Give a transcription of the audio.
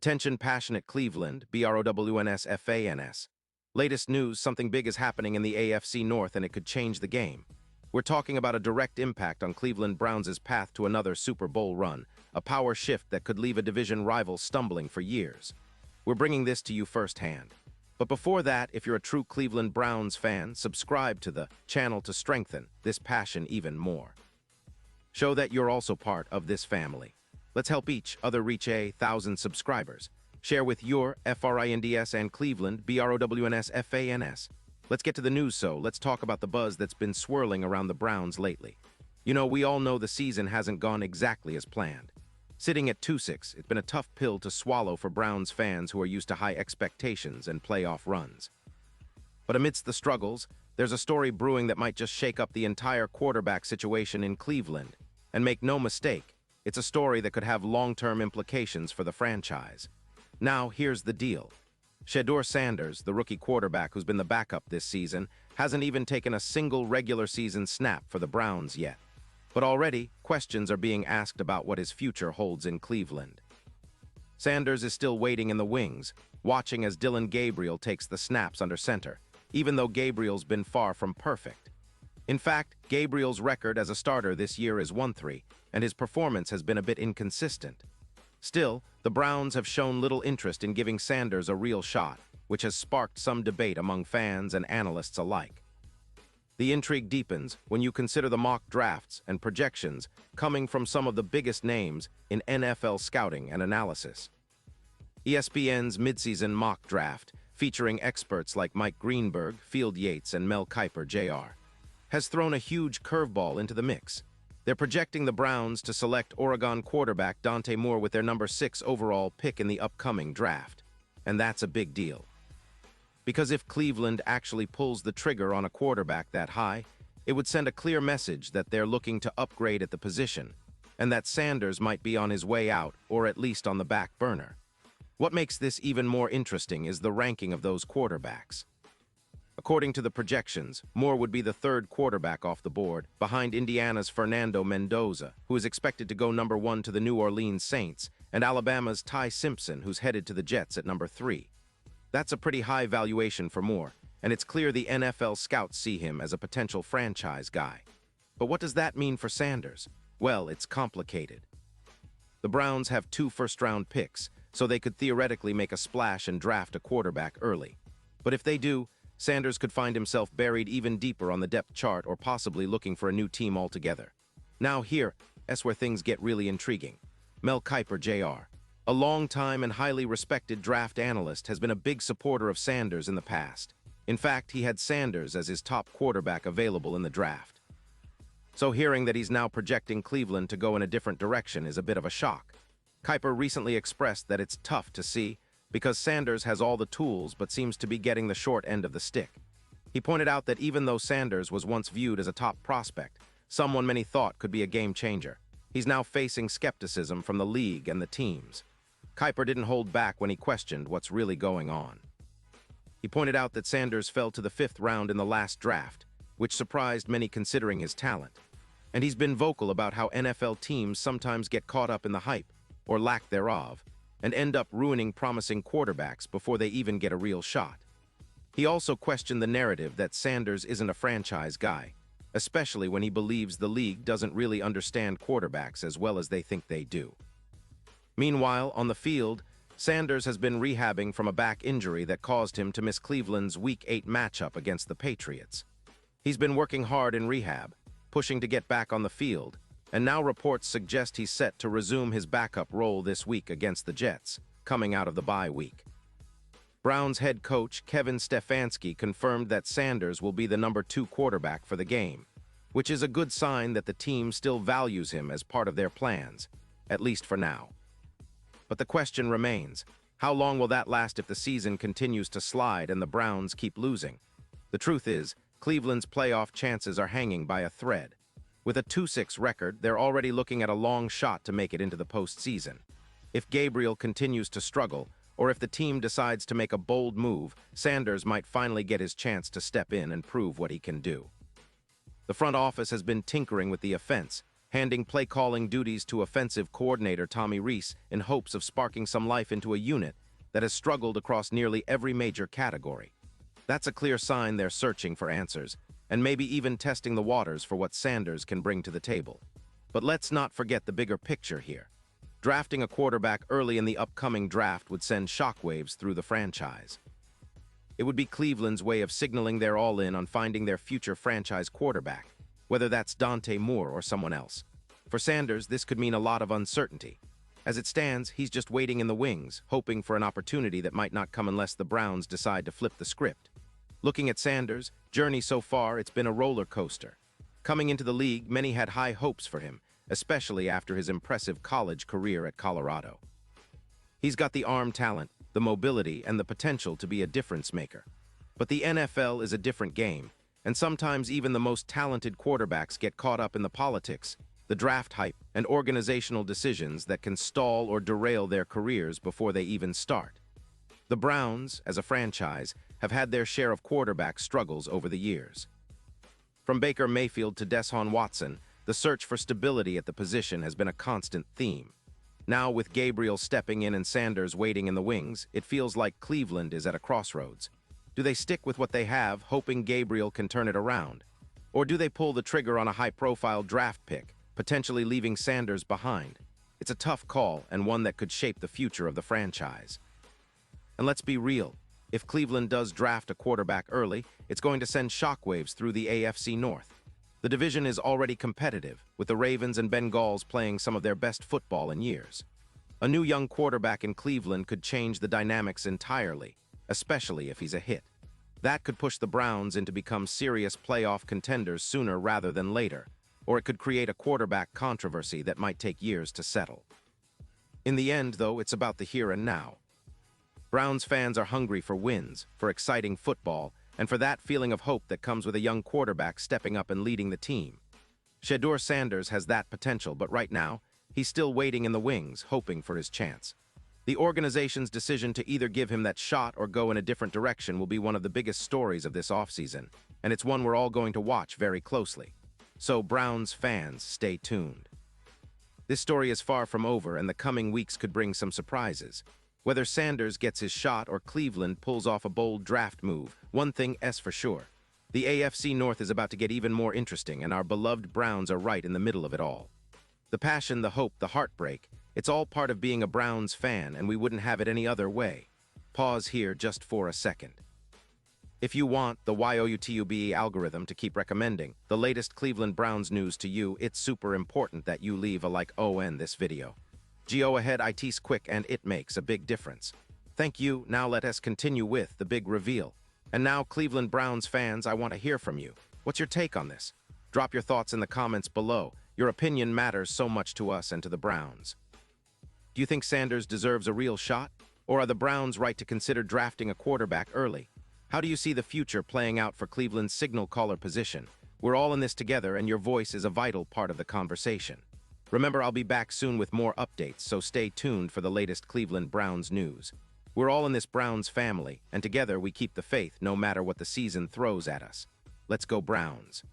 Attention passionate Cleveland, BROWNS. Latest news, something big is happening in the AFC North and it could change the game. We're talking about a direct impact on Cleveland Browns' path to another Super Bowl run, a power shift that could leave a division rival stumbling for years. We're bringing this to you firsthand. But before that, if you're a true Cleveland Browns fan, subscribe to the channel to strengthen this passion even more. Show that you're also part of this family. Let's help each other reach 1,000 subscribers. Share with your FRINDS and Cleveland, BROWNS. Let's get to the news, so let's talk about the buzz that's been swirling around the Browns lately. You know, we all know the season hasn't gone exactly as planned. Sitting at 2-6, it's been a tough pill to swallow for Browns fans who are used to high expectations and playoff runs. But amidst the struggles, there's a story brewing that might just shake up the entire quarterback situation in Cleveland. And make no mistake, it's a story that could have long-term implications for the franchise. Now, here's the deal. Shedeur Sanders, the rookie quarterback who's been the backup this season, hasn't even taken a single regular season snap for the Browns yet. But already, questions are being asked about what his future holds in Cleveland. Sanders is still waiting in the wings, watching as Dillon Gabriel takes the snaps under center, even though Gabriel's been far from perfect. In fact, Gabriel's record as a starter this year is 1-3, and his performance has been a bit inconsistent. Still, the Browns have shown little interest in giving Sanders a real shot, which has sparked some debate among fans and analysts alike. The intrigue deepens when you consider the mock drafts and projections coming from some of the biggest names in NFL scouting and analysis. ESPN's midseason mock draft, featuring experts like Mike Greenberg, Field Yates, and Mel Kiper Jr., has thrown a huge curveball into the mix. They're projecting the Browns to select Oregon quarterback Dante Moore with their number 6 overall pick in the upcoming draft. And that's a big deal. Because if Cleveland actually pulls the trigger on a quarterback that high, it would send a clear message that they're looking to upgrade at the position, and that Sanders might be on his way out, or at least on the back burner. What makes this even more interesting is the ranking of those quarterbacks. According to the projections, Moore would be the 3rd quarterback off the board, behind Indiana's Fernando Mendoza, who is expected to go number 1 to the New Orleans Saints, and Alabama's Ty Simpson, who's headed to the Jets at number 3. That's a pretty high valuation for Moore, and it's clear the NFL scouts see him as a potential franchise guy. But what does that mean for Sanders? Well, it's complicated. The Browns have 2 first-round picks, so they could theoretically make a splash and draft a quarterback early. But if they do, Sanders could find himself buried even deeper on the depth chart or possibly looking for a new team altogether. Now that's where things get really intriguing. Mel Kiper Jr., a long-time and highly respected draft analyst, has been a big supporter of Sanders in the past. In fact, he had Sanders as his top quarterback available in the draft. So hearing that he's now projecting Cleveland to go in a different direction is a bit of a shock. Kiper recently expressed that it's tough to see because Sanders has all the tools but seems to be getting the short end of the stick. He pointed out that even though Sanders was once viewed as a top prospect, someone many thought could be a game-changer, he's now facing skepticism from the league and the teams. Kiper didn't hold back when he questioned what's really going on. He pointed out that Sanders fell to the 5th round in the last draft, which surprised many considering his talent. And he's been vocal about how NFL teams sometimes get caught up in the hype, or lack thereof, and end up ruining promising quarterbacks before they even get a real shot. He also questioned the narrative that Sanders isn't a franchise guy, especially when he believes the league doesn't really understand quarterbacks as well as they think they do. Meanwhile, on the field, Sanders has been rehabbing from a back injury that caused him to miss Cleveland's Week 8 matchup against the Patriots. He's been working hard in rehab, pushing to get back on the field, and now reports suggest he's set to resume his backup role this week against the Jets, coming out of the bye week. Browns head coach Kevin Stefanski confirmed that Sanders will be the number 2 quarterback for the game, which is a good sign that the team still values him as part of their plans, at least for now. But the question remains, how long will that last if the season continues to slide and the Browns keep losing? The truth is, Cleveland's playoff chances are hanging by a thread. With a 2-6 record, they're already looking at a long shot to make it into the postseason. If Gabriel continues to struggle, or if the team decides to make a bold move, Sanders might finally get his chance to step in and prove what he can do. The front office has been tinkering with the offense, handing play-calling duties to offensive coordinator Tommy Rees in hopes of sparking some life into a unit that has struggled across nearly every major category. That's a clear sign they're searching for answers, and maybe even testing the waters for what Sanders can bring to the table. But let's not forget the bigger picture here. Drafting a quarterback early in the upcoming draft would send shockwaves through the franchise. It would be Cleveland's way of signaling they're all in on finding their future franchise quarterback, whether that's Dante Moore or someone else. For Sanders, this could mean a lot of uncertainty. As it stands, he's just waiting in the wings, hoping for an opportunity that might not come unless the Browns decide to flip the script. Looking at Sanders' journey so far, it's been a roller coaster. Coming into the league, many had high hopes for him, especially after his impressive college career at Colorado. He's got the arm talent, the mobility, and the potential to be a difference maker. But the NFL is a different game, and sometimes even the most talented quarterbacks get caught up in the politics, the draft hype, and organizational decisions that can stall or derail their careers before they even start. The Browns, as a franchise, have had their share of quarterback struggles over the years. From Baker Mayfield to Deshaun Watson, the search for stability at the position has been a constant theme. Now, with Gabriel stepping in and Sanders waiting in the wings, it feels like Cleveland is at a crossroads. Do they stick with what they have, hoping Gabriel can turn it around? Or do they pull the trigger on a high-profile draft pick, potentially leaving Sanders behind? It's a tough call, and one that could shape the future of the franchise. And let's be real, if Cleveland does draft a quarterback early, it's going to send shockwaves through the AFC North. The division is already competitive, with the Ravens and Bengals playing some of their best football in years. A new young quarterback in Cleveland could change the dynamics entirely, especially if he's a hit. That could push the Browns into become serious playoff contenders sooner rather than later, or it could create a quarterback controversy that might take years to settle. In the end, though, it's about the here and now. Browns fans are hungry for wins, for exciting football, and for that feeling of hope that comes with a young quarterback stepping up and leading the team. Shedeur Sanders has that potential, but right now, he's still waiting in the wings, hoping for his chance. The organization's decision to either give him that shot or go in a different direction will be one of the biggest stories of this offseason, and it's one we're all going to watch very closely. So, Browns fans, stay tuned. This story is far from over, and the coming weeks could bring some surprises. Whether Sanders gets his shot or Cleveland pulls off a bold draft move, one thing is for sure. The AFC North is about to get even more interesting, and our beloved Browns are right in the middle of it all. The passion, the hope, the heartbreak, it's all part of being a Browns fan, and we wouldn't have it any other way. Pause here just for a second. If you want the YOUTUBE algorithm to keep recommending the latest Cleveland Browns news to you, it's super important that you leave a like on this video. Go ahead, it's quick and it makes a big difference. Thank you. Now let us continue with the big reveal. And now, Cleveland Browns fans, I want to hear from you. What's your take on this? Drop your thoughts in the comments below. Your opinion matters so much to us and to the Browns. Do you think Sanders deserves a real shot? Or are the Browns right to consider drafting a quarterback early? How do you see the future playing out for Cleveland's signal caller position? We're all in this together, and your voice is a vital part of the conversation. Remember, I'll be back soon with more updates, so stay tuned for the latest Cleveland Browns news. We're all in this Browns family, and together we keep the faith no matter what the season throws at us. Let's go Browns.